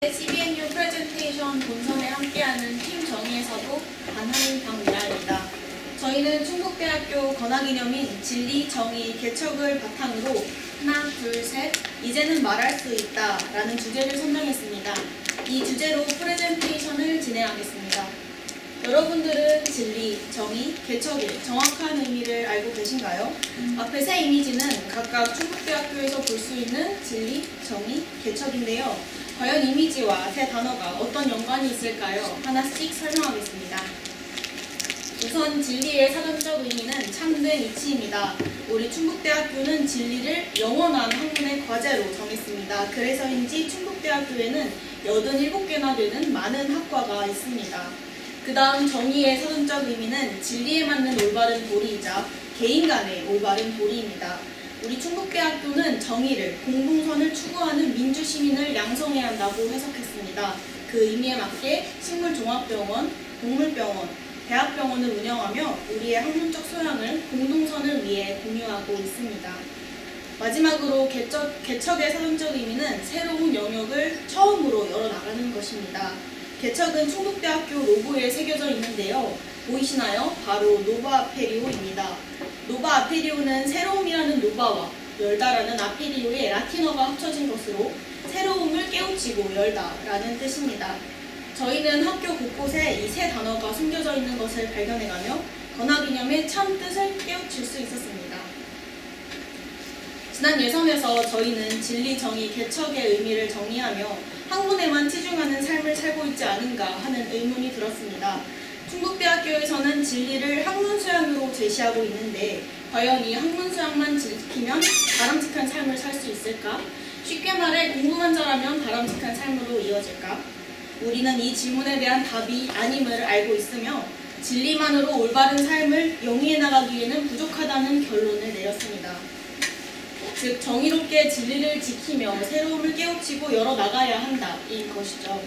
CBNU 프레젠테이션 본선에 함께하는 팀 정의에서도 반하는 박미라입니다. 저희는 충북대학교 건화기념인 진리, 정의, 개척을 바탕으로 하나, 둘, 셋, 이제는 말할 수 있다 라는 주제를 선정했습니다. 이 주제로 프레젠테이션을 진행하겠습니다. 여러분들은 진리, 정의, 개척의 정확한 의미를 알고 계신가요? 앞에 세 이미지는 각각 충북대학교에서 볼 수 있는 진리, 정의, 개척인데요. 과연 이미지와 세 단어가 어떤 연관이 있을까요? 하나씩 설명하겠습니다. 우선 진리의 사전적 의미는 참된 이치입니다. 우리 충북대학교는 진리를 영원한 학문의 과제로 정했습니다. 그래서인지 충북대학교에는 87개나 되는 많은 학과가 있습니다. 그 다음 정의의 사전적 의미는 진리에 맞는 올바른 도리이자 개인 간의 올바른 도리입니다. 우리 충북대학교는 정의를, 공동선을 추구하는 민주시민을 양성해야 한다고 해석했습니다. 그 의미에 맞게 식물종합병원, 동물병원, 대학병원을 운영하며 우리의 학문적 소양을 공동선을 위해 공유하고 있습니다. 마지막으로 개척의 사전적 의미는 새로운 영역을 처음으로 열어나가는 것입니다. 개척은 충북대학교 로고에 새겨져 있는데요. 보이시나요? 바로 노바 아페리오입니다. 노바 아페리오는 새로움이라는 노바와 열다라는 아페리오의 라틴어가 합쳐진 것으로 새로움을 깨우치고 열다라는 뜻입니다. 저희는 학교 곳곳에 이 세 단어가 숨겨져 있는 것을 발견해가며 건화기념의 참 뜻을 깨우칠 수 있었습니다. 지난 예선에서 저희는 진리, 정의, 개척의 의미를 정리하며 학문에만 치중하는 삶을 살고 있지 않은가 하는 의문이 들었습니다. 충북대학교에서는 진리를 학문수양으로 제시하고 있는데 과연 이 학문수양만 지키면 바람직한 삶을 살 수 있을까? 쉽게 말해 공부만 잘하면 바람직한 삶으로 이어질까? 우리는 이 질문에 대한 답이 아님을 알고 있으며 진리만으로 올바른 삶을 영위해 나가기 위해는 부족하다는 결론을 내렸습니다. 즉 정의롭게 진리를 지키며 새로움을 깨우치고 열어나가야 한다 인 것이죠.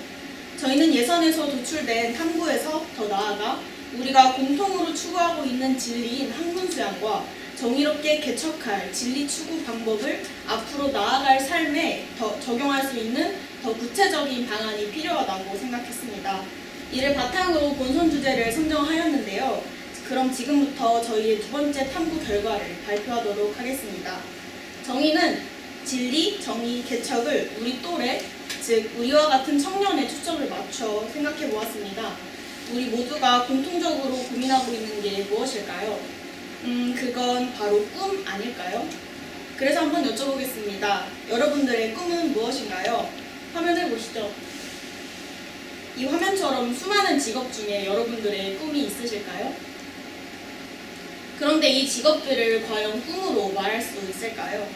저희는 예선에서 도출된 탐구에서 더 나아가 우리가 공통으로 추구하고 있는 진리인 학문수양과 정의롭게 개척할 진리 추구 방법을 앞으로 나아갈 삶에 더 적용할 수 있는 더 구체적인 방안이 필요하다고 생각했습니다. 이를 바탕으로 본선 주제를 선정하였는데요. 그럼 지금부터 저희의 두 번째 탐구 결과를 발표하도록 하겠습니다. 정의는 진리, 정의, 개척을 우리 또래, 즉 우리와 같은 청년의 초점을 맞춰 생각해 보았습니다. 우리 모두가 공통적으로 고민하고 있는 게 무엇일까요? 그건 바로 꿈 아닐까요? 그래서 한번 여쭤보겠습니다. 여러분들의 꿈은 무엇인가요? 화면을 보시죠. 이 화면처럼 수많은 직업 중에 여러분들의 꿈이 있으실까요? 그런데 이 직업들을 과연 꿈으로 말할 수 있을까요?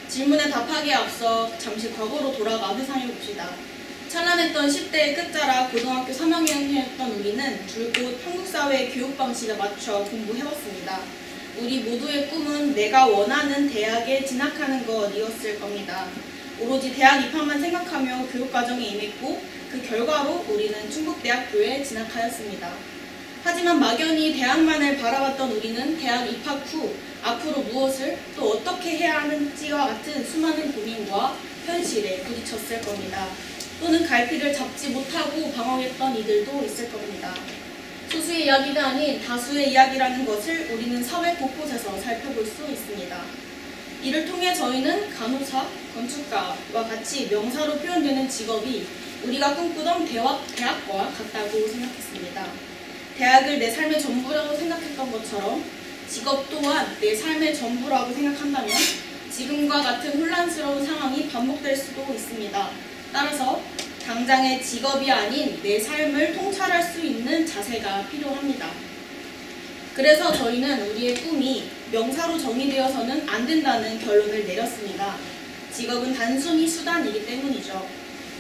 질문에 답하기에 앞서 잠시 과거로 돌아가 회상해 봅시다. 찬란했던 10대의 끝자락 고등학교 3학년이었던 우리는 줄곧 한국사회 교육 방식에 맞춰 공부해왔습니다. 우리 모두의 꿈은 내가 원하는 대학에 진학하는 것이었을 겁니다. 오로지 대학 입학만 생각하며 교육과정에 임했고 그 결과로 우리는 충북대학교에 진학하였습니다. 하지만 막연히 대학만을 바라봤던 우리는 대학 입학 후 앞으로 무엇을 또 어떻게 해야 하는지와 같은 수많은 고민과 현실에 부딪혔을 겁니다. 또는 갈피를 잡지 못하고 방황했던 이들도 있을 겁니다. 소수의 이야기가 아닌 다수의 이야기라는 것을 우리는 사회 곳곳에서 살펴볼 수 있습니다. 이를 통해 저희는 간호사, 건축가와 같이 명사로 표현되는 직업이 우리가 꿈꾸던 대학과 같다고 생각했습니다. 대학을 내 삶의 전부라고 생각했던 것처럼 직업 또한 내 삶의 전부라고 생각한다면 지금과 같은 혼란스러운 상황이 반복될 수도 있습니다. 따라서 당장의 직업이 아닌 내 삶을 통찰할 수 있는 자세가 필요합니다. 그래서 저희는 우리의 꿈이 명사로 정의되어서는 안 된다는 결론을 내렸습니다. 직업은 단순히 수단이기 때문이죠.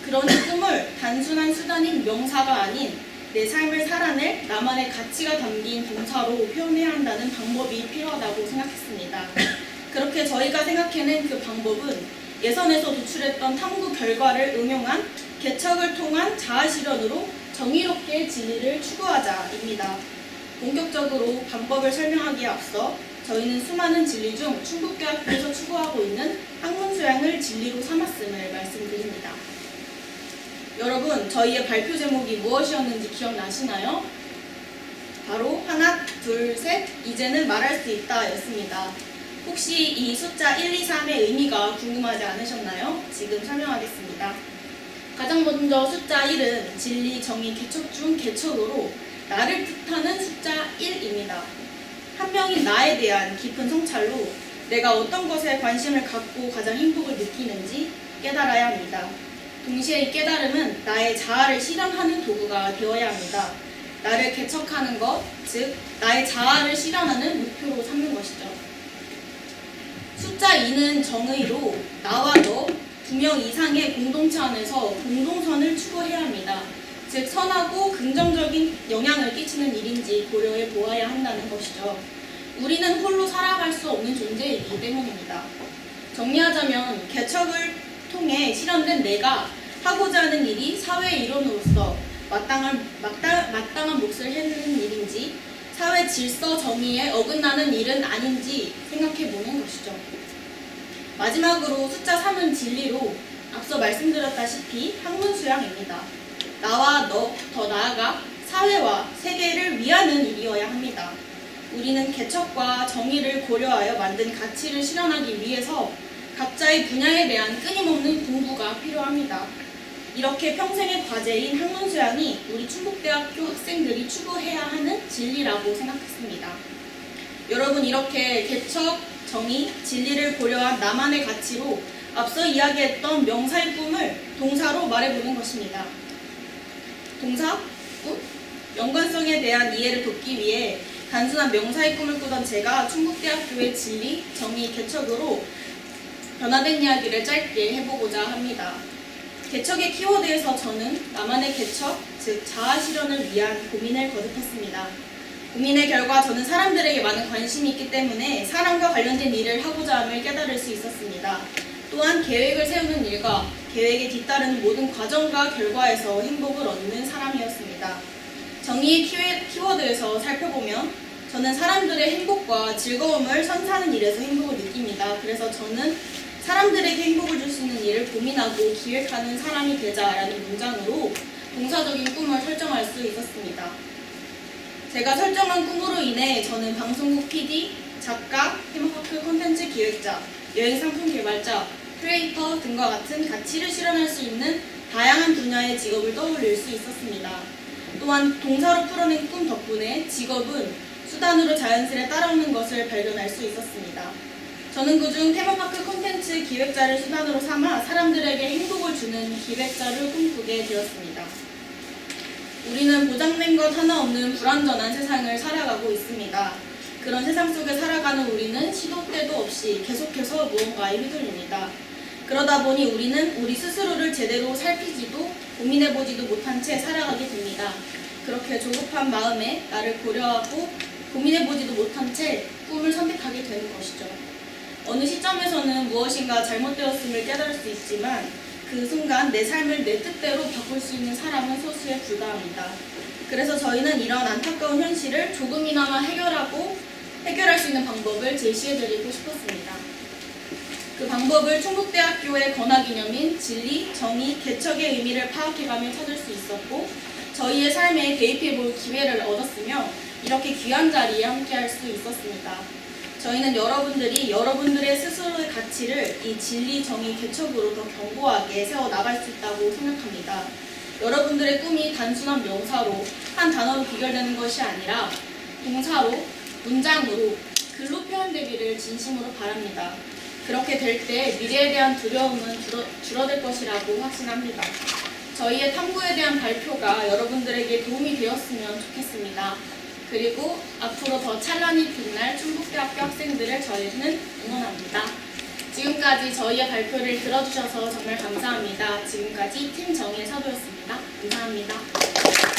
그러니 꿈을 단순한 수단인 명사가 아닌 내 삶을 살아낼 나만의 가치가 담긴 동사로 표현해야 한다는 방법이 필요하다고 생각했습니다. 그렇게 저희가 생각해낸 그 방법은 예선에서 도출했던 탐구 결과를 응용한 개척을 통한 자아실현으로 정의롭게 진리를 추구하자입니다. 본격적으로 방법을 설명하기에 앞서 저희는 수많은 진리 중 충북대학교에서 추구하고 있는 학문수양을 진리로 삼았음을 말씀드립니다. 여러분, 저희의 발표 제목이 무엇이었는지 기억나시나요? 바로 하나, 둘, 셋, 이제는 말할 수 있다 였습니다. 혹시 이 숫자 1, 2, 3의 의미가 궁금하지 않으셨나요? 지금 설명하겠습니다. 가장 먼저 숫자 1은 진리, 정의, 개척 중 개척으로 나를 뜻하는 숫자 1입니다. 한 명인 나에 대한 깊은 성찰로 내가 어떤 것에 관심을 갖고 가장 행복을 느끼는지 깨달아야 합니다. 동시에 이 깨달음은 나의 자아를 실현하는 도구가 되어야 합니다. 나를 개척하는 것, 즉 나의 자아를 실현하는 목표로 삼는 것이죠. 숫자 2는 정의로 나와 너, 2명 이상의 공동체 안에서 공동선을 추구해야 합니다. 즉 선하고 긍정적인 영향을 끼치는 일인지 고려해 보아야 한다는 것이죠. 우리는 홀로 살아갈 수 없는 존재이기 때문입니다. 정리하자면 개척을 통해 실현된 내가 하고자 하는 일이 사회의 일원으로서 마땅한 몫을 해내는 일인지 사회 질서 정의에 어긋나는 일은 아닌지 생각해보는 것이죠. 마지막으로 숫자 3은 진리로 앞서 말씀드렸다시피 학문 수양입니다. 나와 너, 더 나아가 사회와 세계를 위하는 일이어야 합니다. 우리는 개척과 정의를 고려하여 만든 가치를 실현하기 위해서 각자의 분야에 대한 끊임없는 공부가 필요합니다. 이렇게 평생의 과제인 학문 수양이 우리 충북대학교 학생들이 추구해야 하는 진리라고 생각했습니다. 여러분, 이렇게 개척, 정의, 진리를 고려한 나만의 가치로 앞서 이야기했던 명사의 꿈을 동사로 말해보는 것입니다. 동사, 꿈, 연관성에 대한 이해를 돕기 위해 단순한 명사의 꿈을 꾸던 제가 충북대학교의 진리, 정의, 개척으로 변화된 이야기를 짧게 해보고자 합니다. 개척의 키워드에서 저는 나만의 개척, 즉 자아 실현을 위한 고민을 거듭했습니다. 고민의 결과 저는 사람들에게 많은 관심이 있기 때문에 사람과 관련된 일을 하고자 함을 깨달을 수 있었습니다. 또한 계획을 세우는 일과 계획에 뒤따르는 모든 과정과 결과에서 행복을 얻는 사람이었습니다. 정의의 키워드에서 살펴보면 저는 사람들의 행복과 즐거움을 선사하는 일에서 행복을 느낍니다. 그래서 저는 사람들에게 행복을 줄 수 있는 일을 고민하고 기획하는 사람이 되자라는 문장으로 동사적인 꿈을 설정할 수 있었습니다. 제가 설정한 꿈으로 인해 저는 방송국 PD, 작가, 테마파크 콘텐츠 기획자, 여행 상품 개발자, 크리에이터 등과 같은 가치를 실현할 수 있는 다양한 분야의 직업을 떠올릴 수 있었습니다. 또한 동사로 풀어낸 꿈 덕분에 직업은 수단으로 자연스레 따라오는 것을 발견할 수 있었습니다. 저는 그중 테마파크 콘텐츠 기획자를 수단으로 삼아 사람들에게 행복을 주는 기획자를 꿈꾸게 되었습니다. 우리는 보장된 것 하나 없는 불완전한 세상을 살아가고 있습니다. 그런 세상 속에 살아가는 우리는 시도 때도 없이 계속해서 무언가에 휘둘립니다. 그러다 보니 우리는 우리 스스로를 제대로 살피지도 고민해보지도 못한 채 살아가게 됩니다. 그렇게 조급한 마음에 나를 고려하고 고민해보지도 못한 채 꿈을 선택하게 되는 것이죠. 어느 시점에서는 무엇인가 잘못되었음을 깨달을 수 있지만 그 순간 내 삶을 내 뜻대로 바꿀 수 있는 사람은 소수에 불과합니다. 그래서 저희는 이런 안타까운 현실을 조금이나마 해결할 수 있는 방법을 제시해드리고 싶었습니다. 그 방법을 충북대학교의 권화기념인 진리, 정의, 개척의 의미를 파악해가며 찾을 수 있었고 저희의 삶에 대입해볼 기회를 얻었으며 이렇게 귀한 자리에 함께할 수 있었습니다. 저희는 여러분들이 여러분들의 스스로의 가치를 이 진리, 정의, 개척으로 더 견고하게 세워나갈 수 있다고 생각합니다. 여러분들의 꿈이 단순한 명사로 한 단어로 귀결되는 것이 아니라 동사로, 문장으로, 글로 표현되기를 진심으로 바랍니다. 그렇게 될 때 미래에 대한 두려움은 줄어들 것이라고 확신합니다. 저희의 탐구에 대한 발표가 여러분들에게 도움이 되었으면 좋겠습니다. 그리고 앞으로 더 찬란히 빛날 충북대학교 학생들을 저희는 응원합니다. 지금까지 저희의 발표를 들어주셔서 정말 감사합니다. 지금까지 팀 정의의 사도였습니다. 감사합니다.